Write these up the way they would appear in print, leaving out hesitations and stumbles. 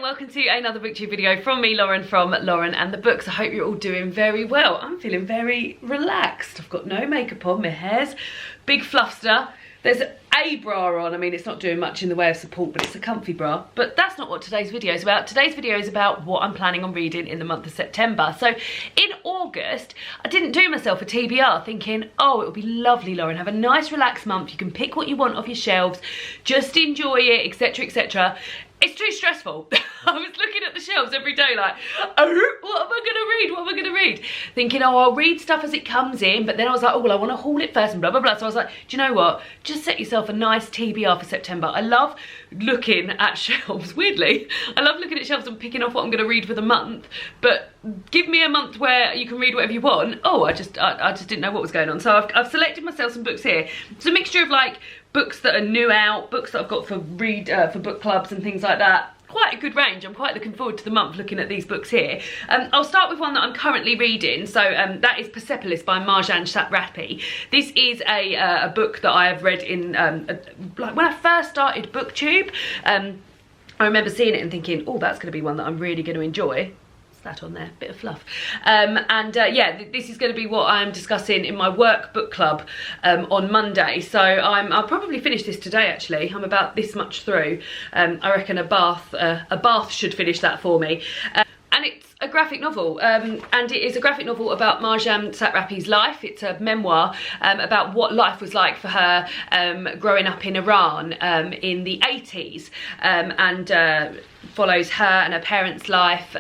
welcome to another booktube video from me, Lauren, from Lauren and the Books. I hope you're all doing very well. I'm feeling very relaxed. I've got no makeup on, my hair's big fluffster. There's a bra on. I mean, it's not doing much in the way of support, but it's a comfy bra. But that's not what today's video is about. Today's video is about what I'm planning on reading in the month of September. So in August, I didn't do myself a TBR thinking, oh, it would be lovely, Lauren, have a nice relaxed month. You can pick what you want off your shelves, just enjoy it, etc, etc. It's too stressful. I was looking at the shelves every day like, oh, what am I gonna read? What am I gonna read? Thinking, oh, I'll read stuff as it comes in, but then I was like, oh, well, I wanna haul it first and blah, blah, blah. So I was like, do you know what? Just set yourself a nice TBR for September. I love looking at shelves, weirdly. I love looking at shelves and picking off what I'm gonna read for the month, but give me a month where you can read whatever you want. Oh, I just didn't know what was going on. So I've selected myself some books here. It's a mixture of like books that are new out, books that I've got for for book clubs and things like that. Quite a good range. I'm quite looking forward to the month looking at these books here. I'll start with one that I'm currently reading. So that is Persepolis by Marjane Satrapi. This is a book that I have read in like when I first started BookTube. I remember seeing it and thinking, oh, that's going to be one that I'm really going to enjoy. That on there, bit of fluff. Yeah, this is going to be what I'm discussing in my work book club on Monday. So I'll probably finish this today. Actually, I'm about this much through. I reckon a bath should finish that for me. And it's a graphic novel, and it is a graphic novel about Marjane Satrapi's life. It's a memoir about what life was like for her growing up in Iran in the 80s, and follows her and her parents' life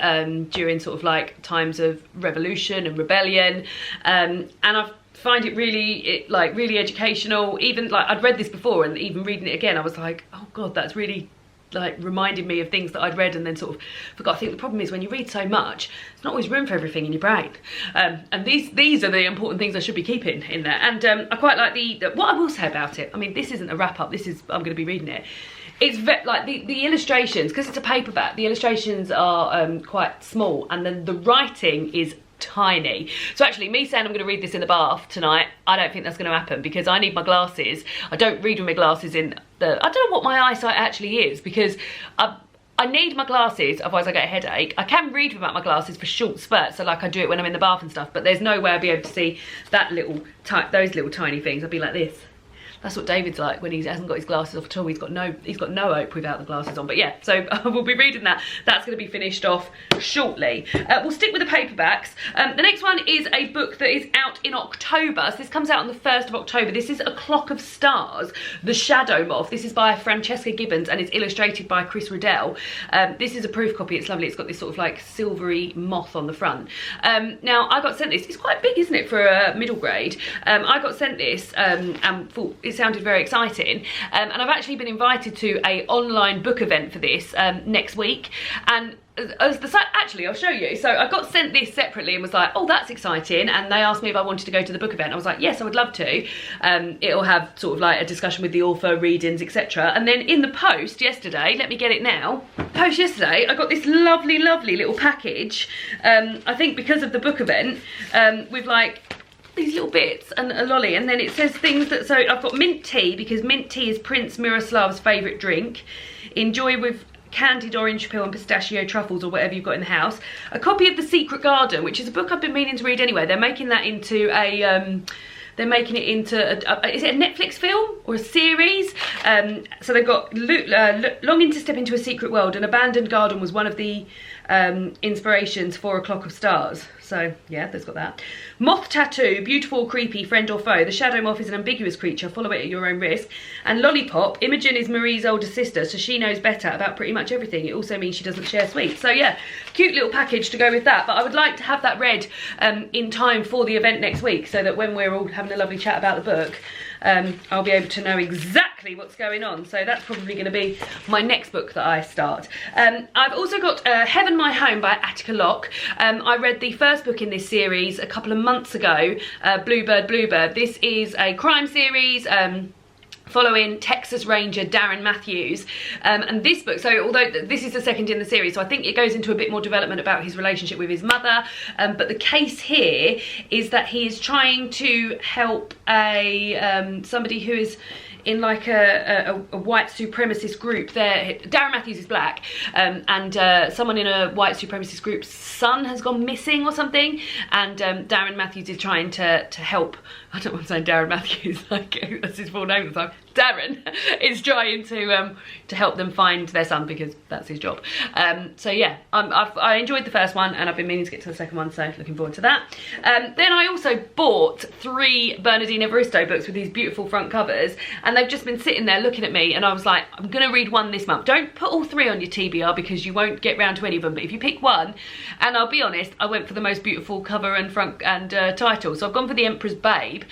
during sort of like times of revolution and rebellion, and I find it really really educational. Even like I'd read this before, and even reading it again I was like, oh god, that's really like reminded me of things that I'd read and then sort of forgot. I think the problem is when you read so much, there's not always room for everything in your brain, and these are the important things I should be keeping in there. And I quite like what I will say about it. I mean, this isn't a wrap up, this is, I'm going to be reading it. It's like the illustrations, because it's a paperback, the illustrations are quite small, and then the writing is tiny. So actually, me saying I'm going to read this in the bath tonight, I don't think that's going to happen, because I need my glasses. I don't read with my glasses in the, I don't know what my eyesight actually is, because I need my glasses, otherwise I get a headache. I can read without my glasses for short spurts, so like I do it when I'm in the bath and stuff, but there's no way I'll be able to see that those little tiny things. I'll be like this. That's what David's like when he hasn't got his glasses off at all. He's got no hope without the glasses on. But yeah, so we'll be reading that. That's going to be finished off shortly. We'll stick with the paperbacks. The next one is a book that is out in October. So this comes out on the 1st of October. This is A Clock of Stars, The Shadow Moth. This is by Francesca Gibbons and it's illustrated by Chris Riddell. This is a proof copy. It's lovely. It's got this sort of like silvery moth on the front. Now, I got sent this. It's quite big, isn't it, for a middle grade? I got sent this and thought it sounded very exciting, and I've actually been invited to a online book event for this next week. And as the site, actually I'll show you. So I got sent this separately and was like, oh, that's exciting, and they asked me if I wanted to go to the book event. I was like, yes, I would love to. It'll have sort of like a discussion with the author, readings, etc. And then in the post yesterday, let me get it now, post yesterday, I got this lovely little package, I think because of the book event, with like these little bits and a lolly, and then it says things that, so I've got mint tea, because mint tea is Prince Miroslav's favourite drink. Enjoy with candied orange peel and pistachio truffles or whatever you've got in the house. A copy of The Secret Garden, which is a book I've been meaning to read anyway. They're making that into a they're making it into is it a Netflix film or a series? So they've got longing to step into a secret world. An abandoned garden was one of the inspirations for A Clock of Stars. So yeah, there's got that. Moth tattoo, beautiful, creepy, friend or foe. The shadow moth is an ambiguous creature. Follow it at your own risk. And lollipop, Imogen is Marie's older sister, so she knows better about pretty much everything. It also means she doesn't share sweets. So yeah, cute little package to go with that. But I would like to have that read in time for the event next week, so that when we're all having a lovely chat about the book, I'll be able to know exactly what's going on. So that's probably going to be my next book that I start. I've also got Heaven My Home by Attica Locke. I read the first book in this series a couple of months ago, Bluebird. This is a crime series following Texas Ranger Darren Matthews, and this book, so although this is the second in the series, so I think it goes into a bit more development about his relationship with his mother, but the case here is that he is trying to help somebody who is in like a white supremacist group. Darren Matthews is black, and someone in a white supremacist group's son has gone missing or something, and Darren Matthews is trying to help. I don't want to say Darren Matthews, like that's his full name at the time. Darren is trying to help them find their son because that's his job. So yeah, I enjoyed the first one and I've been meaning to get to the second one, so looking forward to that. Then I also bought 3 Bernardine Evaristo books with these beautiful front covers, and they've just been sitting there looking at me, and I was like, I'm gonna read one this month. Don't put all 3 on your TBR because you won't get round to any of them, but if you pick one, and I'll be honest, I went for the most beautiful cover and front and title. So I've gone for The Emperor's Babe,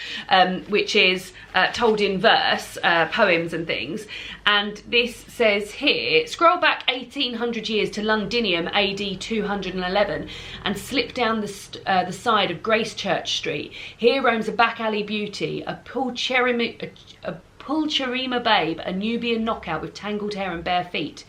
which is told in verse, poems and things, and this says here, scroll back 1800 years to Londinium AD 211 and slip down the side of Grace Church Street. Here roams a back alley beauty, a Pulcherima babe, a Nubian knockout with tangled hair and bare feet.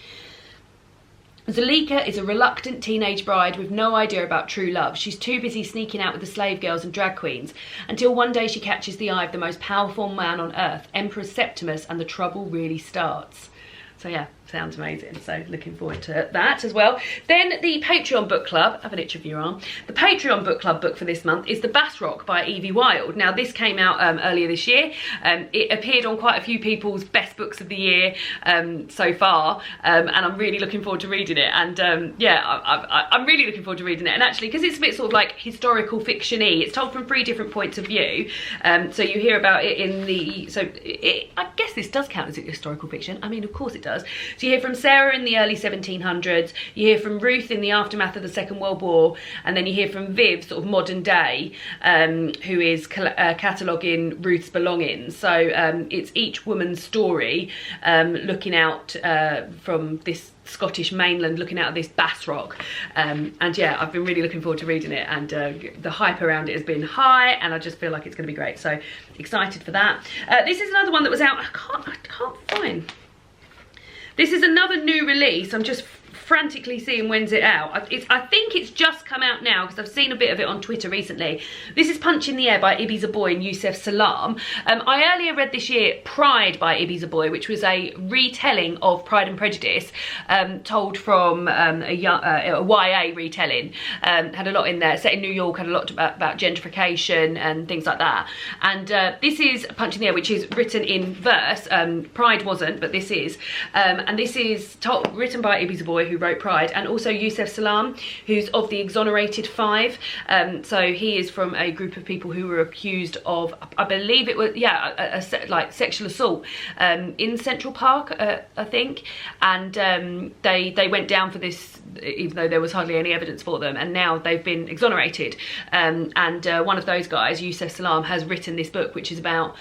Zuleika is a reluctant teenage bride with no idea about true love. She's too busy sneaking out with the slave girls and drag queens until one day she catches the eye of the most powerful man on earth, Emperor Septimus, and the trouble really starts. So yeah, sounds amazing. So looking forward to that as well. Then the Patreon book club, have an itch of your arm. The Patreon book club book for this month is The Bass Rock by Evie Wilde. Now this came out earlier this year. It appeared on quite a few people's best books of the year so far, and I'm really looking forward to reading it. And yeah, I'm really looking forward to reading it. And actually, because it's a bit sort of like historical fiction-y, it's told from 3 different points of view. So you hear about it in the, I guess this does count as a historical fiction. I mean, of course it does. So you hear from Sarah in the early 1700s, you hear from Ruth in the aftermath of the Second World War, and then you hear from Viv, sort of modern day, who is cataloguing Ruth's belongings. So it's each woman's story, looking out from this Scottish mainland, looking out of this Bass Rock, and yeah, I've been really looking forward to reading it, and the hype around it has been high, and I just feel like it's going to be great, so excited for that. This is another one that was out, I can't find. This is another new release. I'm just frantically seeing when's it out. I think it's just come out now because I've seen a bit of it on Twitter recently. This is Punch in the Air by Ibi Zoboi and Youssef Salaam. I earlier read this year Pride by Ibi Zoboi, which was a retelling of Pride and Prejudice, told from a YA retelling. Had a lot in there, set in New York, had a lot about gentrification and things like that. And this is Punch in the Air, which is written in verse. Pride wasn't, but this is. And this is written by Ibi Zoboi, who wrote Pride, and also Youssef Salaam, who's of the Exonerated Five. So he is from a group of people who were accused of, I believe it was, yeah, like sexual assault in Central Park, I think. And they went down for this, even though there was hardly any evidence for them, and now they've been exonerated. And one of those guys, Youssef Salaam, has written this book, which is about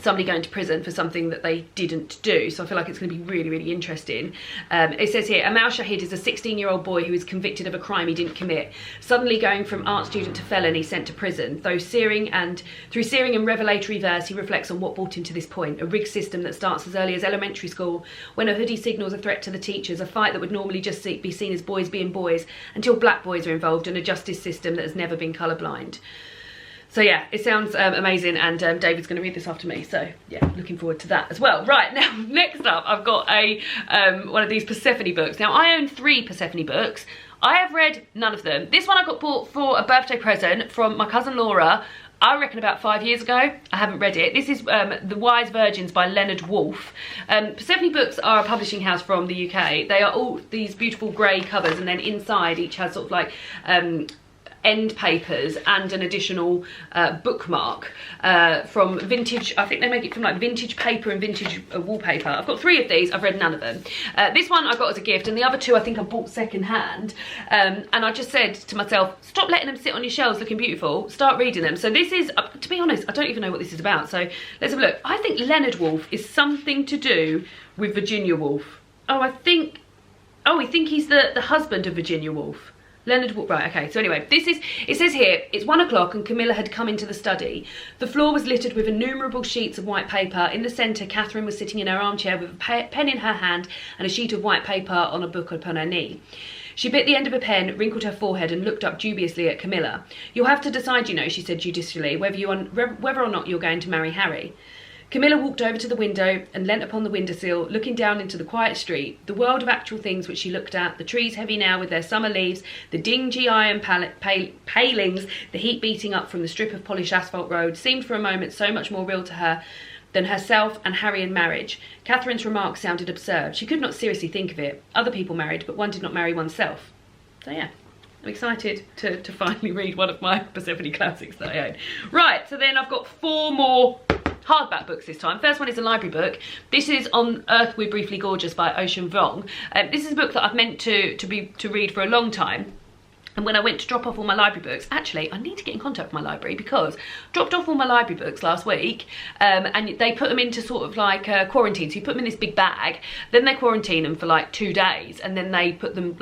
somebody going to prison for something that they didn't do. So I feel like it's going to be really, really interesting. It says here, Amal Shahid is a 16-year-old boy who is convicted of a crime he didn't commit, suddenly going from art student to felon, he's sent to prison. Through searing and revelatory verse, he reflects on what brought him to this point, a rigged system that starts as early as elementary school, when a hoodie signals a threat to the teachers, a fight that would normally just be seen as boys being boys, until black boys are involved, and a justice system that has never been colourblind. So yeah, it sounds amazing, and David's going to read this after me, so yeah, looking forward to that as well. Right, now, next up, I've got a one of these Persephone books. Now, I own 3 Persephone books. I have read none of them. This one I got bought for a birthday present from my cousin Laura, I reckon about 5 years ago. I haven't read it. This is The Wise Virgins by Leonard Woolf. Persephone Books are a publishing house from the UK. They are all these beautiful grey covers, and then inside each has sort of like end papers and an additional bookmark from vintage. I think they make it from like vintage paper and vintage wallpaper. I've got 3 of these. I've read none of them. This one I got as a gift, and the other 2 I think I bought second hand, and I just said to myself, stop letting them sit on your shelves looking beautiful, start reading them. So this is, to be honest, I don't even know what this is about, so let's have a look. I think Leonard Woolf is something to do with Virginia Woolf. I think he's the husband of Virginia Woolf. Leonard Woolf, right, okay, so anyway, it says here, it's 1 o'clock and Camilla had come into the study. The floor was littered with innumerable sheets of white paper. In the centre, Catherine was sitting in her armchair with a pen in her hand and a sheet of white paper on a book upon her knee. She bit the end of a pen, wrinkled her forehead and looked up dubiously at Camilla. You'll have to decide, you know, she said judicially, whether or not you're going to marry Harry. Camilla walked over to the window and leant upon the windowsill, looking down into the quiet street. The world of actual things which she looked at, the trees heavy now with their summer leaves, the dingy iron palings, the heat beating up from the strip of polished asphalt road, seemed for a moment so much more real to her than herself and Harry and marriage. Catherine's remark sounded absurd. She could not seriously think of it. Other people married, but one did not marry oneself. So yeah, I'm excited to finally read one of my Persepolis classics that I own. Right, so then I've got 4 more hardback books this time. First one is a library book. This is On Earth We're Briefly Gorgeous by Ocean Vuong. This is a book that I've meant to read for a long time. And when I went to drop off all my library books, actually, I need to get in contact with my library because I dropped off all my library books last week and they put them into sort of like quarantine. So you put them in this big bag, then they quarantine them for like 2 days and then they put them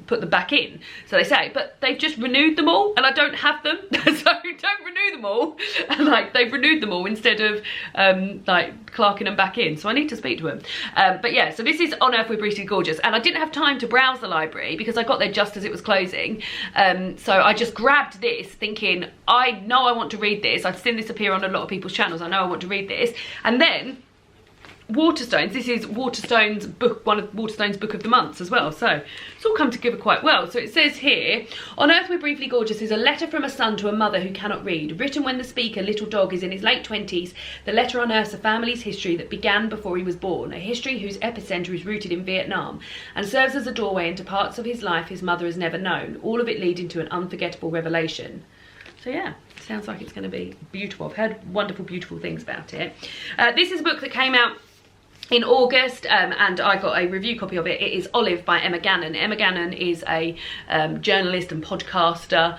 put them back in, so they say, but they've just renewed them all and I don't have them. So don't renew them all. And like they've renewed them all instead of like clarking them back in, so I need to speak to them. But yeah, so this is On Earth We're Briefly Gorgeous, and I didn't have time to browse the library because I got there just as it was closing, so I just grabbed this thinking, I know I want to read this. I've seen this appear on a lot of people's channels. I know I want to read this. And then Waterstones, this is Waterstone's book, one of Waterstone's book of the months as well, so it's all come together quite well. So it says here, On Earth We're Briefly Gorgeous is a letter from a son to a mother who cannot read, written when the speaker, little dog, is in his late 20s. The letter unearths a family's history that began before he was born, a history whose epicenter is rooted in Vietnam and serves as a doorway into parts of his life his mother has never known, all of it leading to an unforgettable revelation. So yeah, sounds like it's going to be beautiful. I've heard wonderful, beautiful things about it. This is a book that came out in August, and I got a review copy of it. It is Olive by Emma Gannon. Emma Gannon is a journalist and podcaster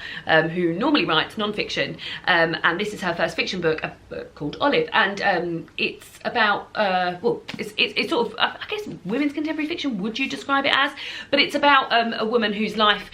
who normally writes non-fiction, and this is her first fiction book, a book called Olive, and it's about, well, it's sort of, I guess, women's contemporary fiction, would you describe it as? But it's about a woman whose life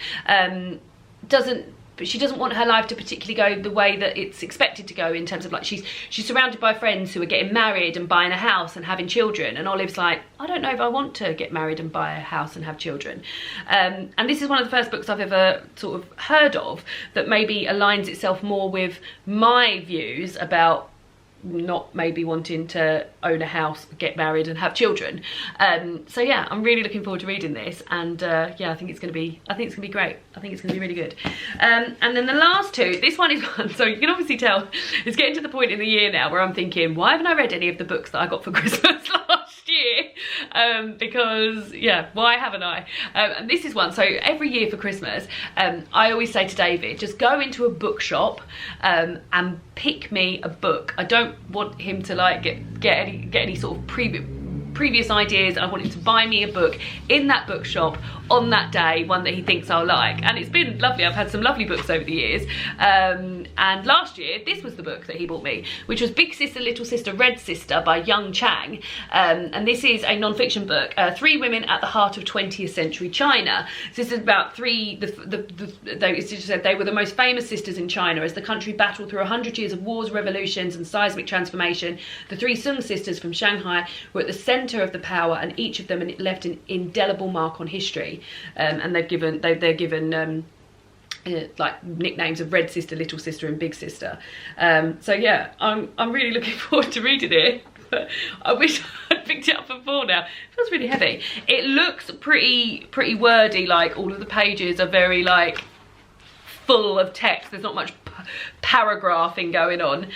but she doesn't want her life to particularly go the way that it's expected to go, in terms of like she's surrounded by friends who are getting married and buying a house and having children, and Olive's like, I don't know if I want to get married and buy a house and have children. And this is one of the first books I've ever sort of heard of that maybe aligns itself more with my views about not maybe wanting to own a house, get married and have children. So yeah, I'm really looking forward to reading this, and yeah, I think it's gonna be great. I think it's gonna be really good. And then the last two, this one is one, so you can obviously tell it's getting to the point in the year now where I'm thinking, why haven't I read any of the books that I got for Christmas last year? Because yeah, why haven't I? And this is one, so every year for Christmas, I always say to David, just go into a bookshop and pick me a book. I don't want him to like get any sort of previous ideas. I want him to buy me a book in that bookshop on that day, one that he thinks I'll like. And it's been lovely. I've had some lovely books over the years, and last year this was the book that he bought me, which was Big Sister Little Sister Red Sister by Young Chang, and this is a non-fiction book, 3 women at the heart of 20th century China. So this is about they were the most famous sisters in China as the country battled through 100 years of wars, revolutions and seismic transformation. The 3 Sung sisters from Shanghai were at the centre of the power, and each of them left an indelible mark on history. And they're given like nicknames of Red Sister, Little Sister and Big Sister. So yeah, I'm really looking forward to reading it. But I wish I'd picked it up before now. It feels really heavy. It looks pretty wordy, like all of the pages are very like full of text. There's not much paragraphing going on,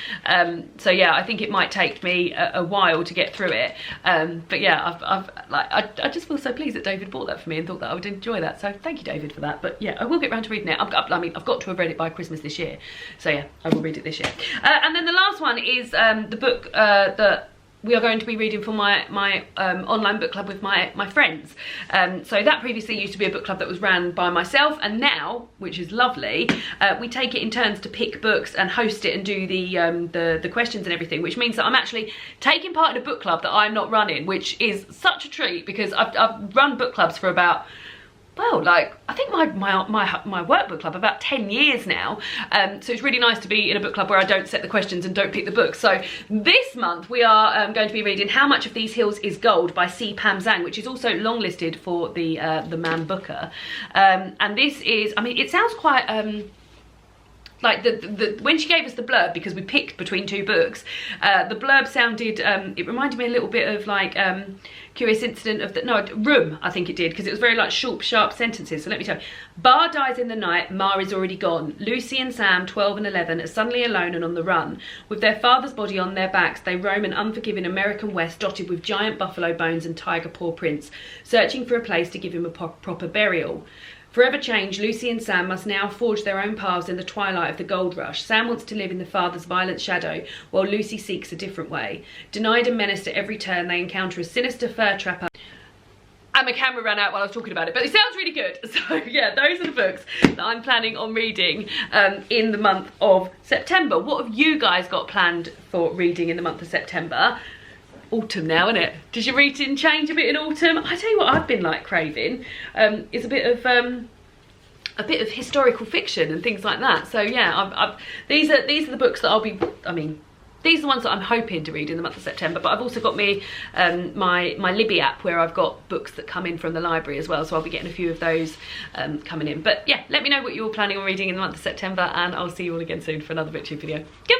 so yeah, I think it might take me a while to get through it, but yeah, I just feel so pleased that David bought that for me and thought that I would enjoy that, so thank you, David, for that. But yeah, I will get round to reading it. I mean, I've got to have read it by Christmas this year, so yeah, I will read it this year. And then the last one is the book that we are going to be reading for my online book club with my friends. So that previously used to be a book club that was ran by myself, and now, which is lovely, we take it in turns to pick books and host it and do the questions and everything, which means that I'm actually taking part in a book club that I'm not running, which is such a treat because I've run book clubs for about, well, like, I think my work book club about 10 years now. So it's really nice to be in a book club where I don't set the questions and don't pick the books. So this month we are going to be reading How Much of These Hills is Gold by C. Pam Zhang, which is also longlisted for the Man Booker. And this is, I mean, it sounds quite like when she gave us the blurb, because we picked between 2 books, the blurb sounded, it reminded me a little bit of like Curious Incident of the, no, Room, I think it did, because it was very like short, sharp sentences. So let me tell you. Bar dies in the night, Ma is already gone. Lucy and Sam, 12 and 11, are suddenly alone and on the run. With their father's body on their backs, they roam an unforgiving American West dotted with giant buffalo bones and tiger paw prints, searching for a place to give him a proper burial. Forever changed, Lucy and Sam must now forge their own paths in the twilight of the gold rush. Sam wants to live in the father's violent shadow, while Lucy seeks a different way. Denied and menaced at every turn, they encounter a sinister fur trapper. And my camera ran out while I was talking about it, but it sounds really good. So yeah, those are the books that I'm planning on reading in the month of September. What have you guys got planned for reading in the month of September? Autumn now, isn't it? Does your reading change a bit in autumn? I tell you what I've been like craving is a bit of historical fiction and things like that. So yeah, these are the books that I'll be, I mean, these are the ones that I'm hoping to read in the month of September, but I've also got me my Libby app where I've got books that come in from the library as well, so I'll be getting a few of those coming in. But yeah, let me know what you're planning on reading in the month of September, and I'll see you all again soon for another BookTube video. Goodbye!